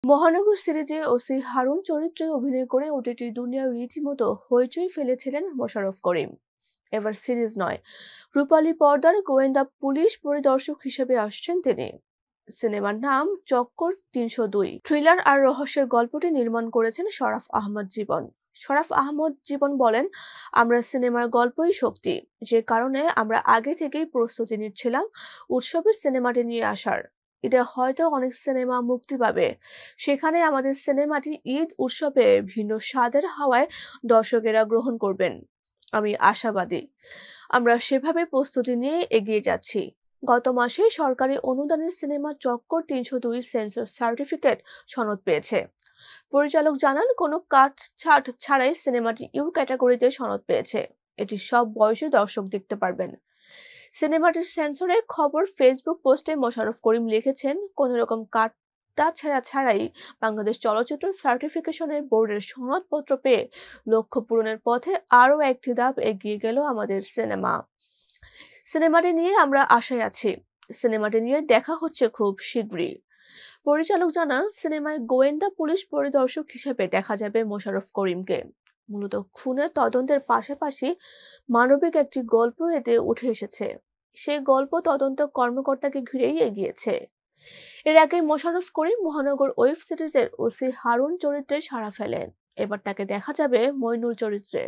মহানগর সিরিজে ওসি হারুন চরিত্রে অভিনয় করে ওটিটি দুনিয়ার রীতিমতো হইচই ফেলেছিলেন মোশাররফ করিম। এবার সিরিজ নয়, রূপালী পর্দার গোয়েন্দা পুলিশ পরিদর্শক হিসেবে আসছেন তিনি। সিনেমার নাম চক্কর ৩০২। থ্রিলার আর রহস্যের গল্পটি নির্মাণ করেছেন শরাফ আহমদ জীবন। শরাফ আহমদ জীবন বলেন, আমরা সিনেমার গল্পই শক্তি, যে কারণে আমরা আগে থেকেই প্রস্তুতি নিচ্ছিলাম উৎসবের সিনেমাটি নিয়ে আসার। ঈদে হয়তো অনেক সিনেমা মুক্তি পাবে, সেখানে আমাদের সিনেমাটি ঈদ উৎসবে ভিন্ন স্বাদের হাওয়ায় দর্শকেরা গ্রহণ করবেন। আমি আশাবাদী, আমরা সেভাবে প্রস্তুতি নিয়ে এগিয়ে যাচ্ছি। গত মাসে সরকারি অনুদানের সিনেমা চক্কর ৩০২ সেন্সর সার্টিফিকেট সনদ পেয়েছে। পরিচালক জানান, কোনো কাট ছাট ছাড়াই সিনেমাটি ইউ ক্যাটাগরিতে সনদ পেয়েছে। এটি সব বয়সী দর্শক দেখতে পারবেন। সিনেমাটির সেন্সরে খবর ফেসবুক পোস্টে মোশাররফ করিম লিখেছেন, কোন রকম কাটা ছেঁড়া ছাড়াই বাংলাদেশ চলচ্চিত্র সার্টিফিকেশনের বোর্ডের সনদপত্র পেয়ে লক্ষ্য পূরণের পথে আরও একটি ধাপ এগিয়ে গেল আমাদের সিনেমা। সিনেমাটি নিয়ে আমরা আশায় আছি। সিনেমাটি নিয়ে দেখা হচ্ছে খুব শীঘ্রই। পরিচালক জানান, সিনেমায় গোয়েন্দা পুলিশ পরিদর্শক হিসেবে দেখা যাবে মোশাররফ করিমকে। মূলত খুনের তদন্তের পাশাপাশি মানবিক একটি গল্প এতে উঠে এসেছে। সেই গল্প তদন্ত কর্মকর্তাকে ঘিরেই এগিয়েছে। এর আগে মোশাররফ করিম মহানগর ওয়েব সিরিজের ওসি হারুন চরিত্রে সাড়া ফেলেন। এবার তাকে দেখা যাবে মইনুল চরিত্রে।